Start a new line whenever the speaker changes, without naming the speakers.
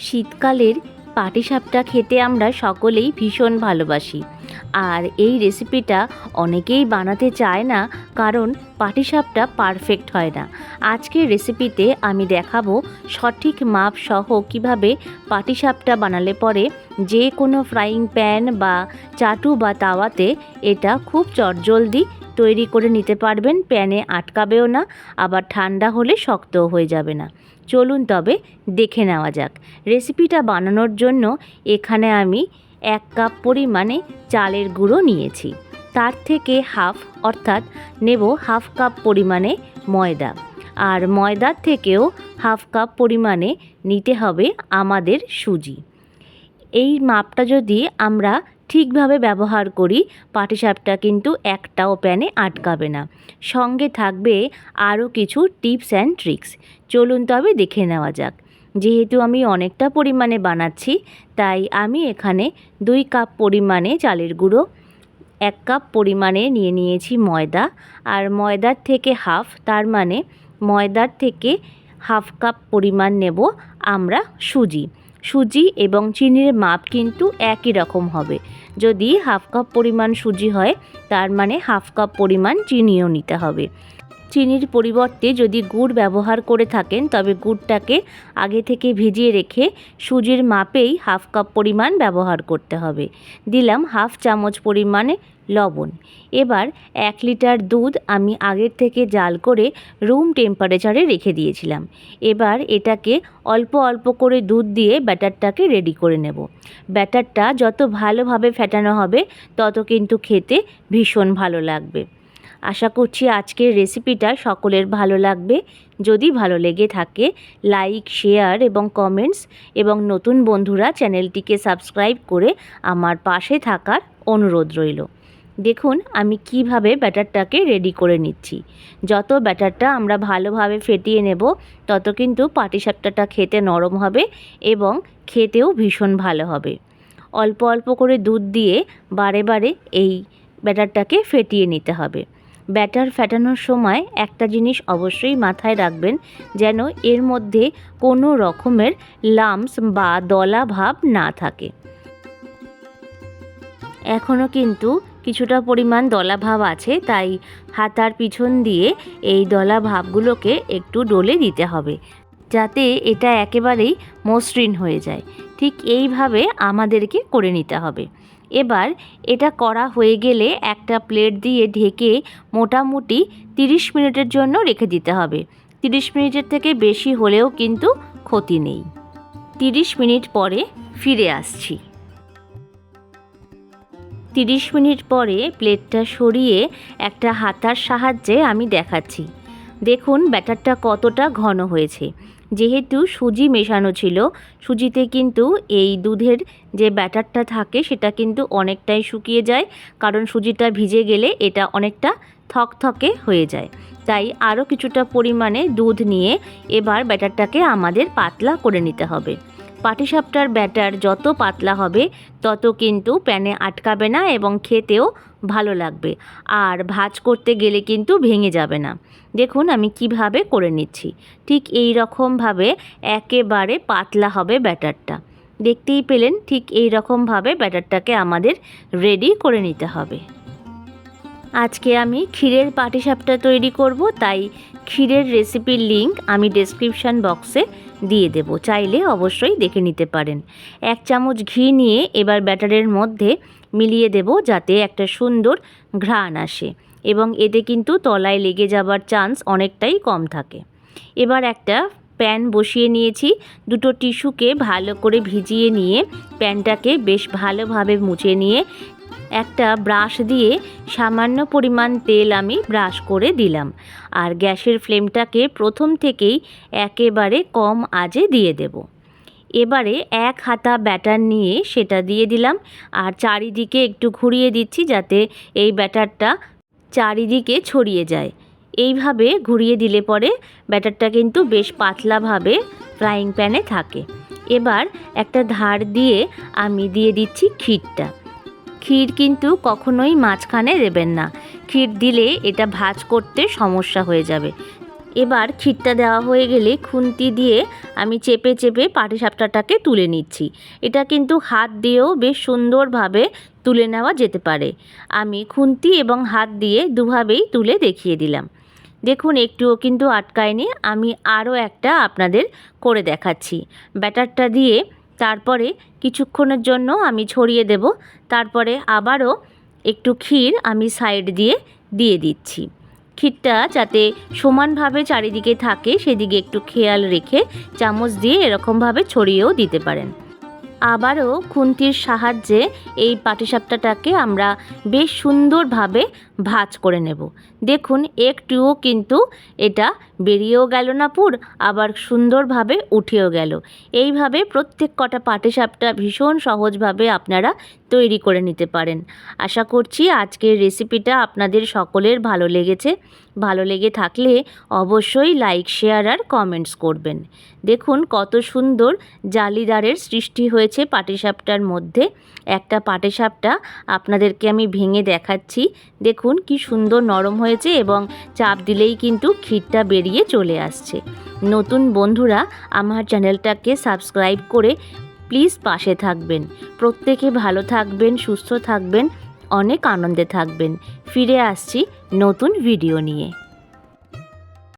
শীতকালের পাটিসাপটা খেতে আমরা সকলেই ভীষণ ভালোবাসি। আর এই রেসিপিটা অনেকেই বানাতে চায় না, কারণ পাটিসাপটা পারফেক্ট হয় না। আজকের রেসিপিতে আমি দেখাবো সঠিক মাপ সহ কিভাবে পাটিসাপটা বানালে পরে যে কোনো ফ্রাইং প্যান বা চাটু বা তাওয়াতে এটা খুব চটজলদি তৈরি করে নিতে পারবেন। প্যানে আটকাবেও না, আবার ঠান্ডা হলে শক্তও হয়ে যাবে না। চলুন তবে দেখে নেওয়া যাক। রেসিপিটা বানানোর জন্য এখানে আমি 1 কাপ পরিমাণে চালের গুঁড়ো নিয়েছি। তার থেকে হাফ অর্থাৎ নেব হাফ কাপ পরিমাণে ময়দা। আর ময়দার থেকেও হাফ কাপ পরিমাণে নিতে হবে আমাদের সুজি। এই মাপটা যদি আমরা ঠিকভাবে ব্যবহার করি, পাটিসাপটা কিন্তু একটাও প্যানে আটকাবে না। সঙ্গে থাকবে আরও কিছু টিপস অ্যান্ড ট্রিক্স। চলুন তবে দেখে নেওয়া যাক। যেহেতু আমি অনেকটা পরিমাণে বানাচ্ছি, তাই আমি এখানে 2 কাপ পরিমাণে চালের গুঁড়ো, 1 কাপ পরিমাণে নিয়েছি ময়দা, আর ময়দার থেকে হাফ, তার মানে ময়দার থেকে হাফ কাপ পরিমাণ নেব আমরা সুজি এবং চিনির মাপ কিন্তু একই রকম হবে। যদি হাফ কাপ পরিমাণ সুজি হয়, তার মানে হাফ কাপ পরিমাণ চিনিও নিতে হবে। চিনির পরিবর্তে যদি গুড় ব্যবহার করে থাকেন, তবে গুড়টাকে আগে থেকে ভিজিয়ে রেখে সুজির মাপেই হাফ কাপ পরিমাণ ব্যবহার করতে হবে। দিলাম হাফ চামচ পরিমাণে লবণ। এবার 1 লিটার দুধ আমি আগের থেকে জাল করে রুম টেম্পারেচারে রেখে দিয়েছিলাম। এবার এটাকে অল্প অল্প করে দুধ দিয়ে ব্যাটারটাকে রেডি করে নেব। ব্যাটারটা যত ভালোভাবে ফেটানো হবে, তত কিন্তু খেতে ভীষণ ভালো লাগবে। আশা করছি আজকের রেসিপিটা সকলের ভালো লাগবে। যদি ভালো লেগে থাকে, লাইক, শেয়ার এবং কমেন্টস, এবং নতুন বন্ধুরা চ্যানেলটিকে সাবস্ক্রাইব করে আমার পাশে থাকার অনুরোধ রইল। দেখুন আমি কিভাবে ব্যাটারটাকে রেডি করে নিচ্ছি। যত ব্যাটারটা আমরা ভালোভাবে ফেটিয়ে নেব, তত কিন্তু পাটিসাপটাটা খেতে নরম হবে এবং খেতেও ভীষণ ভালো হবে। অল্প অল্প করে দুধ দিয়ে বারে বারে এই ব্যাটারটাকে ফেটিয়ে নিতে হবে। ব্যাটার ফেটানোর সময় একটা জিনিস অবশ্যই মাথায় রাখবেন, যেন এর মধ্যে কোনো রকমের লাম্পস বা দলা ভাব না থাকে। এখনও কিন্তু কিছুটা পরিমাণ দলা ভাব আছে, তাই হাতার পিছন দিয়ে এই দলা ভাবগুলোকে একটু ডলে দিতে হবে, যাতে এটা একেবারেই মসৃণ হয়ে যায়। ঠিক এইভাবে আমাদেরকে করে নিতে হবে। এবার এটা করা হয়ে গেলে একটা প্লেট দিয়ে ঢেকে মোটামুটি 30 মিনিটের জন্য রেখে দিতে হবে। 30 মিনিটের থেকে বেশি হলেও কিন্তু ক্ষতি নেই। 30 মিনিট পরে ফিরে আসছি। 30 মিনিট পরে প্লেটটা সরিয়ে একটা হাতার সাহায্যে আমি দেখাচ্ছি। দেখুন ব্যাটারটা কতটা ঘন হয়েছে। যেহেতু সুজি মেশানো ছিল, সুজিতে কিন্তু এই দুধের যে ব্যাটারটা থাকে সেটা কিন্তু অনেকটাই শুকিয়ে যায়, কারণ সুজিটা ভিজে গেলে এটা অনেকটা থকথকে হয়ে যায়। তাই আরও কিছুটা পরিমাণে দুধ নিয়ে এবার ব্যাটারটাকে আমাদের পাতলা করে নিতে হবে। পাটিসাপটার ব্যাটার যত পাতলা হবে, তত কিন্তু প্যানে আটকাবে না এবং খেতেও ভালো লাগবে। আর ভাজ করতে গেলে কিন্তু ভেঙে যাবে না। দেখুন আমি কিভাবে করে নিচ্ছি। ঠিক এই রকমভাবে একেবারে পাতলা হবে ব্যাটারটা। দেখতেই পেলেন, ঠিক এই রকমভাবে ব্যাটারটাকে আমাদের রেডি করে নিতে হবে। আজকে আমি ক্ষীরের পাটিসাপটা তৈরি করব, তাই ক্ষীরের রেসিপির লিংক আমি ডেসক্রিপশান বক্সে দিয়ে দেব, চাইলে অবশ্যই দেখে নিতে পারেন। 1 চামচ ঘি নিয়ে এবার ব্যাটারের মধ্যে মিলিয়ে দেব, যাতে একটা সুন্দর ঘ্রাণ আসে এবং এতে কিন্তু তলায় লেগে যাবার চান্স অনেকটাই কম থাকে। এবার একটা প্যান বসিয়ে নিয়েছি। দুটো টিস্যুকে ভালো করে ভিজিয়ে নিয়ে প্যানটাকে বেশ ভালোভাবে মুছে নিয়ে একটা ব্রাশ দিয়ে সামান্য পরিমাণ তেল আমি ব্রাশ করে দিলাম। আর গ্যাসের ফ্লেমটাকে প্রথম থেকেই একেবারে কম আঁচে দিয়ে দেব। এবারে 1 হাতা ব্যাটার নিয়ে সেটা দিয়ে দিলাম, আর চারিদিকে একটু ঘুরিয়ে দিচ্ছি, যাতে এই ব্যাটারটা চারিদিকে ছড়িয়ে যায়। এইভাবে ঘুরিয়ে দিলে পরে ব্যাটারটা কিন্তু বেশ পাতলাভাবে ফ্রাইং প্যানে থাকে। এবার একটা ধার দিয়ে আমি দিয়ে দিচ্ছি ক্ষীরটা। ক্ষীর কিন্তু কখনোই মাঝখানে দেবেন না। ক্ষীর দিলে এটা ভাজ করতে সমস্যা হয়ে যাবে। এবার ক্ষীরটা দেওয়া হয়ে গেলে খুন্তি দিয়ে আমি চেপে চেপে পাটিসাপটাটাকে তুলে নিচ্ছি। এটা কিন্তু হাত দিয়েও বেশ সুন্দরভাবে তুলে নেওয়া যেতে পারে। আমি খুন্তি এবং হাত দিয়ে দুভাবেই তুলে দেখিয়ে দিলাম। দেখুন একটুও কিন্তু আটকায়নি। আমি আরও একটা আপনাদের করে দেখাচ্ছি। ব্যাটারটা দিয়ে তারপরে কিছুক্ষণের জন্য আমি ছড়িয়ে দেব। তারপরে আবারও একটু ক্ষীর আমি সাইড দিয়ে দিয়ে দিচ্ছি। ক্ষীরটা যাতে সমানভাবে চারিদিকে থাকে সেদিকে একটু খেয়াল রেখে চামচ দিয়ে এরকমভাবে ছড়িয়েও দিতে পারেন। আবারও খুন্তির সাহায্যে এই পাটিসাপটাটাকে আমরা বেশ সুন্দরভাবে ভাঁজ করে নেব। দেখুন একটুও কিন্তু এটা বেরিয়েও গেল না পুর, আবার সুন্দরভাবে উঠেও গেল। এইভাবে প্রত্যেক কটা পাটিসাপটা ভীষণ সহজভাবে আপনারা তৈরি করে নিতে পারেন। আশা করছি আজকের রেসিপিটা আপনাদের সকলের ভালো লেগেছে। ভালো লেগে থাকলে অবশ্যই লাইক, শেয়ার আর কমেন্টস করবেন। দেখুন কত সুন্দর জালিদারের সৃষ্টি হয়েছে পাটিসাপটার মধ্যে। একটা পাটিসাপটা আপনাদেরকে আমি ভেঙে দেখাচ্ছি। দেখুন কি সুন্দর নরম হয়েছে এবং চাপ দিলেই কিন্তু ক্ষীরটা বেরিয়ে চলে আসছে। নতুন বন্ধুরা আমার চ্যানেলটাকে সাবস্ক্রাইব করে প্লিজ পাশে থাকবেন। প্রত্যেকে ভালো থাকবেন, সুস্থ থাকবেন, অনেক আনন্দে থাকবেন। ফিরে আসছি নতুন ভিডিও নিয়ে।